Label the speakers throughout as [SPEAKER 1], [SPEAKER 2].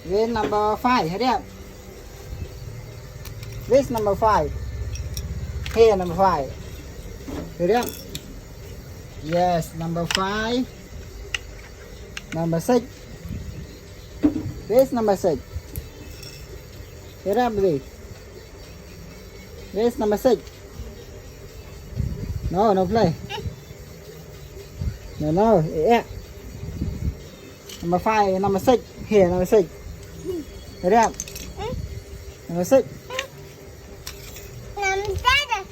[SPEAKER 1] With number 5. Hurry up. With number 5. Here, number 5. Hurry up. Yes, number 5. Number 6. With number 6. Hurry up, baby. With number 6. No, no play. No, yeah. Number 5, number 6. Here, number 6. Hurry up. Number 6.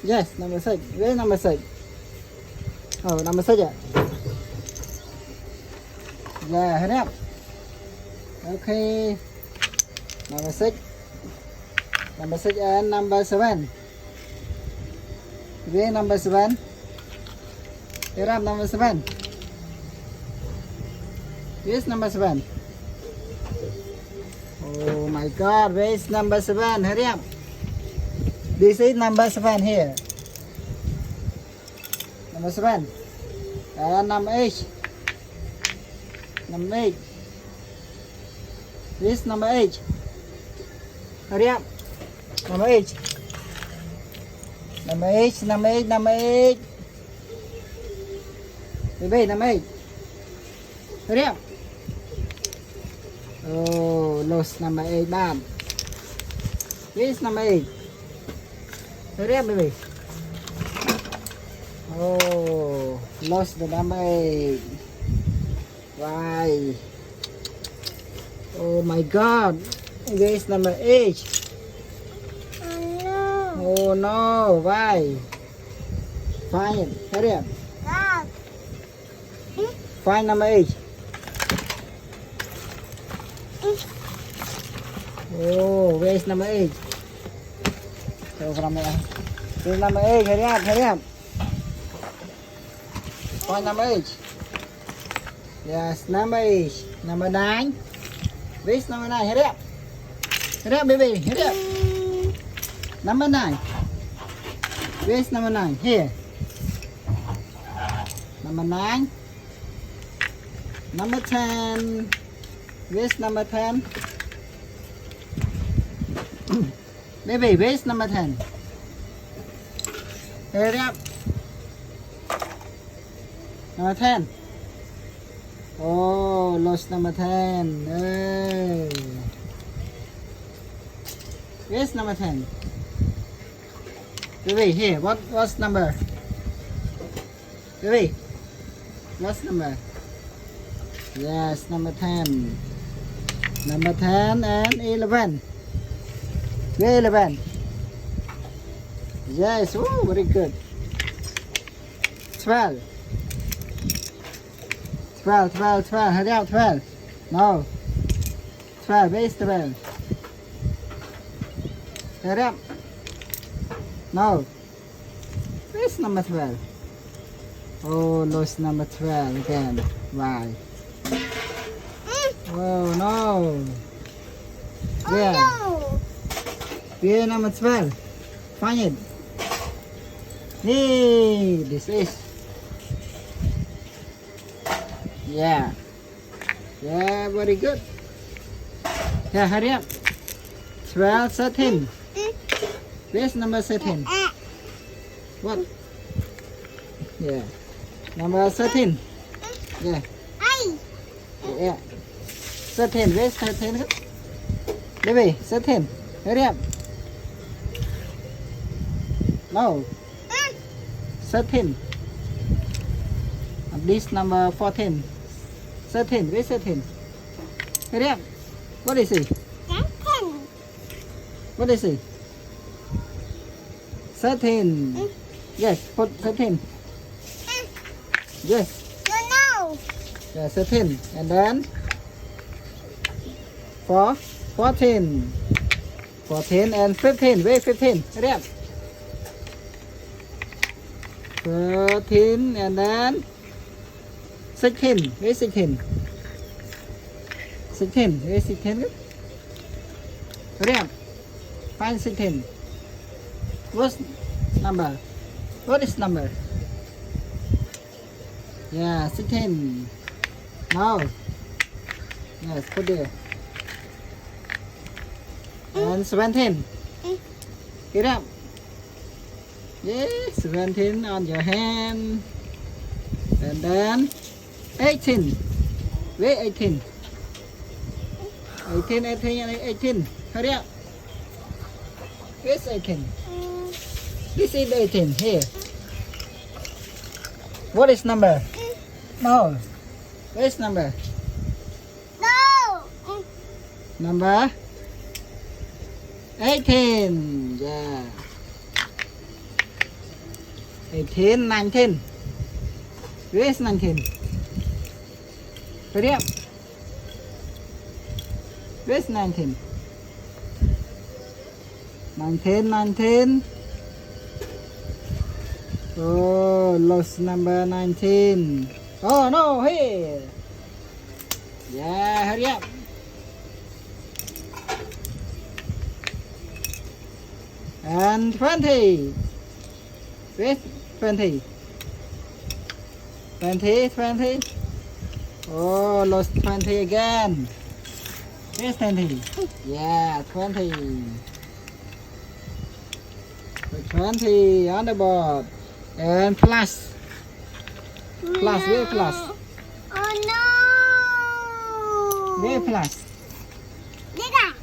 [SPEAKER 1] Yes, number 6. Where's number 6? Oh, number 6. Yeah, hurry up. Okay. Number 6. Number 6 and number 7. Where's number 7? Hurry up, number 7. Where's number 7? Oh my God, where's number 7? Hurry up. This is number 7 here. Number 7. And number 8. Number 8. This number 8. Hurry up. Number 8. Number 8, number 8, number 8. Baby, number 8. Hurry up. Oh, lost number 8 bam. This number 8. Hurry up, baby. Oh, lost the number 8. Why? Oh my God. This number 8. Oh no, why? Find it. Hurry up. Find number 8. Oh, where's number 8? So from there. Where's number 8? Hurry up, hurry up. Find number 8. Yes, number 8. Number 9. Where's number 9? Hurry up. Hurry up, baby. Hurry up. Number 9. Where's number 9? Here. Number 9. Number 10. Where's number 10? Baby, where's number 10? Hurry up. Number 10. Oh, lost number 10. Hey. Where's number 10? Baby, here, what's number? Baby, what's number? Yes, number 10. Number 10 and 11. Where 11? Yes, oh, very good. 12. 12, 12, 12. Hurry up, 12. No. 12, where is 12? Hurry up. No. Where's number 12? Oh, lost number 12 again. Why? Oh no. Where?
[SPEAKER 2] No.
[SPEAKER 1] Where number 12? Find it. Hey, this is. Yeah. Yeah, very good. Yeah, hurry up. 12, 13. Where's number 13? What? Yeah. Number 13. Yeah. Yeah. 13. Where's 13? Baby, 13. Hurry up. No. 13. And this number 14. 13. Where's 13? Hurry up. What is it? What is it? 13. Yes, put 13. Yes.
[SPEAKER 2] No.
[SPEAKER 1] Yeah, 13. And then 14. 14 and 15. Wait, 15. Hurry up. 13 and then 16. Where's 16? 16. Where's 16? Hurry up. Find 16. What's number? What is number? Yeah, 16. Now. Yes, put there. and 17. Get up. Yes, 17 on your hand. And then 18. Wait, 18. 18, 18, 18. Hurry up. Yes, 18. This is 18. Here. What is number? No. Where's number?
[SPEAKER 2] No.
[SPEAKER 1] Number 18. Yeah. 18, 19. Where's 19? Hurry up. Where's 19? 19, 19. Oh, lost number 19. Oh no, here. Yeah, hurry up. And 20. Where's 20? 20, 20. Oh, lost 20 again. Where's 20? Yeah, 20. 20 on the board. And plus. Plus, where plus?
[SPEAKER 2] Oh no.
[SPEAKER 1] Where plus?
[SPEAKER 2] Dika.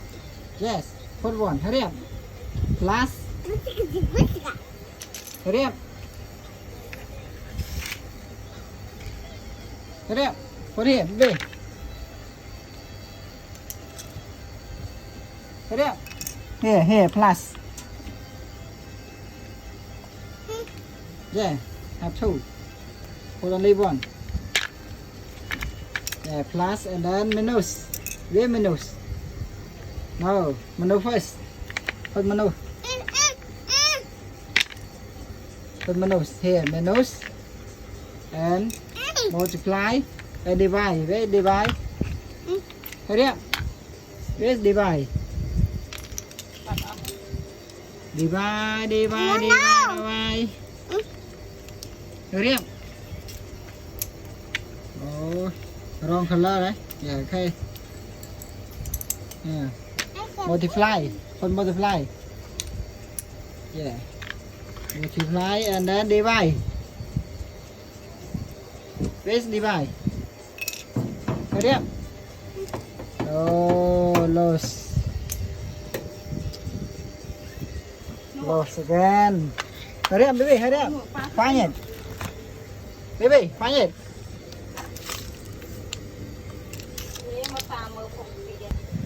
[SPEAKER 1] Yes, put one. Hurry up. Plus. Hurry up. Hurry up. Put here, baby. Hurry up. Here, plus. Yeah, have two. Put only one. Yeah, plus and then minus. Where minus? No, minus first. Put minus. Put minus here, minus. And multiply and divide. Where divide? Hurry up. Where's divide? Divide. Hurry up. Oh, wrong color, right? Yeah, okay. Yeah. Multiply. Put multiply. Yeah. Multiply and then divide. Where's divide? Hurry up. Oh, lost. Lost again. Hurry up, baby, hurry up. Find it. Baby, find it.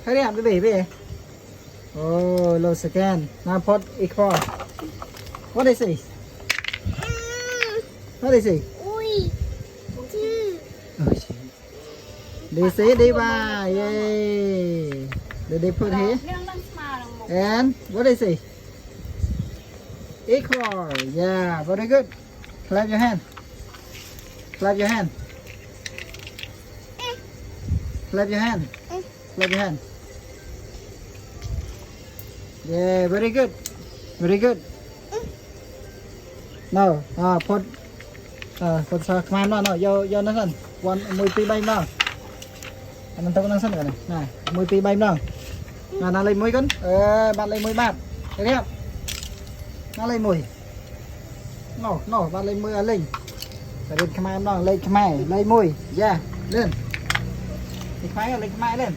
[SPEAKER 1] Hurry up, baby. Oh, lost again. Now put equal. What is it? What is it?
[SPEAKER 2] Ui. Two.
[SPEAKER 1] They say divide. Yay. Did they put here? And what is it? Equal. Yeah, very good. Clap your hand. Clap your hand. Clap your hand. Clap your hand. Yeah, very good. Very good. No, put come on, no, yo nó thân. One, 12 bay nào. Anh ăn tao năng sân rồi này. Này, 12 bay nào. Nào lấy mũi con. Bạn lấy mũi bạn. Thấy không? Nó lấy mũi. No, bạn lấy mũi ở lên. Phải lên Khmer nó lên Khmer, lấy mũi. Yeah, lên. Lấy Khmer lên Khmer lên.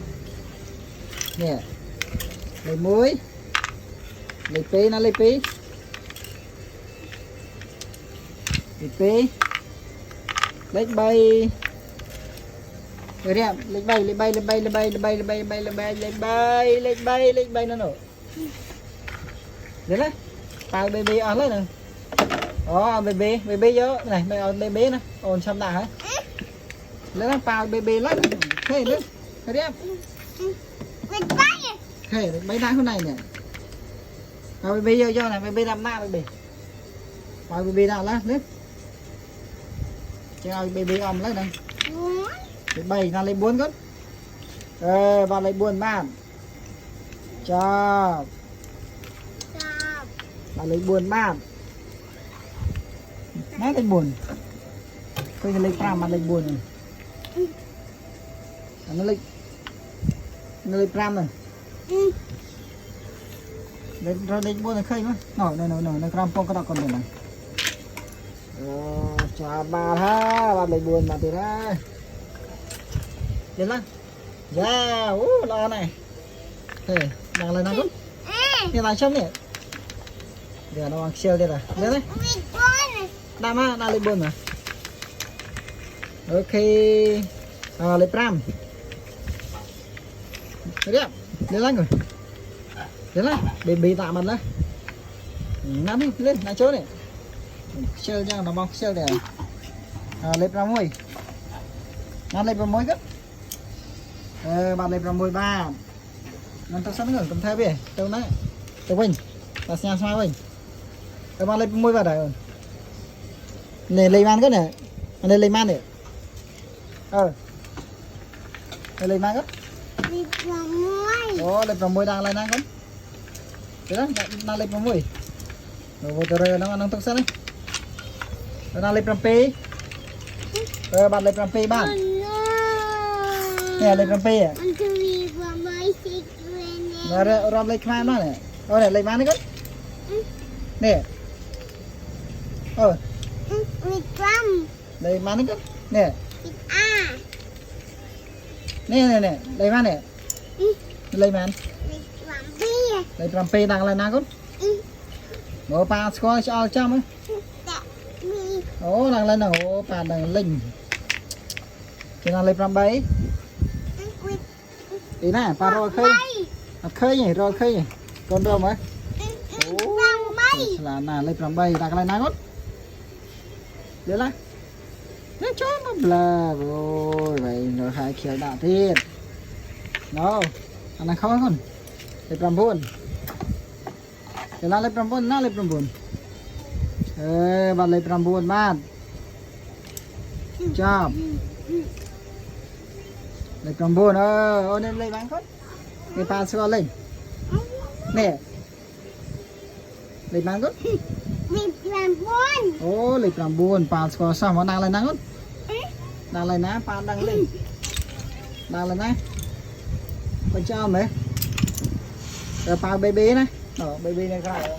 [SPEAKER 1] Nè. Lấy mũi. Lấy pí nó lấy pí. Lấy pí. Lấy bay. Rồi đi, lấy bay nó nổ. Đấy đấy. Tao baby on lấy nè. Baby vô này, mày on baby nè. Ôn xong đã hả? Lấy nó tao baby lấy. Thế nữa. Rồi đi. Thế, bay đá hôm này nè. Tao baby vô này, baby làm na baby. Tao baby nào lá, lên. Cho baby om lấy này. Lấy 7 là lấy 4 con. Và lấy buồn man. Chọc. Và lấy buồn man. Nó lấy buồn. Tôi lấy pram mà lấy buồn này. Nó lấy pram này. Rồi buồn là khơi mà nó cram phong cái đó còn này chào bà ha bà lấy buồn mà thì ra đến lắm dạ lo này thế đang lên nào cũng thế là xong nhỉ giờ nó bằng siêu đây là đến đấy đam á đang lấy buồn mà ok lấy pram đấy lên lắm rồi đến lắm bị tạ mặt đó nắm đi lên nãy chỗ này sel cho nó bong sel để lấy pram môi nó lấy pram môi cấp bạn lấy pram môi ba nó tao sẵn ngưỡng cầm theo về tao nói tao quên tao xem sao quên tao bạn lấy pram môi vào đây này lấy man cái này này lấy man này lấy man cấp lấy pram môi đang lấy năng không thế đó đang lấy pram môi rồi tôi nó tao sẵn đấy nó lấy pram pe bạn lấy pram pe bạn nè lấy pram pe à rồi rom lấy khăn đó này này lấy bán đấy con nè lấy bán đấy con nè nè lấy bán nè lấy bán lấy pram pe đang lấy nào con mở pa score cho trong ấy đang lên nào pa đang linh thì đang lấy pram bay ý nè pa rồi khơi nhỉ rồi khơi nhỉ con đâu mà là lấy pram bay đang lên nào được là nó cho nó bla rồi vậy rồi hai kiểu đạo thiệt nó anh đang khó hơn lấy pram buồn để lấy pram buồn nó lấy pram buồn bạn lấy pram buồn bạn chop lấy pram buồn nên lấy bán khốt cái pan score lên nè lấy bán khốt lấy pram buồn pan score sao mà đang lên nắng đang lên ná pan đang lên ná bên trong đấy rồi pan baby này baby này khai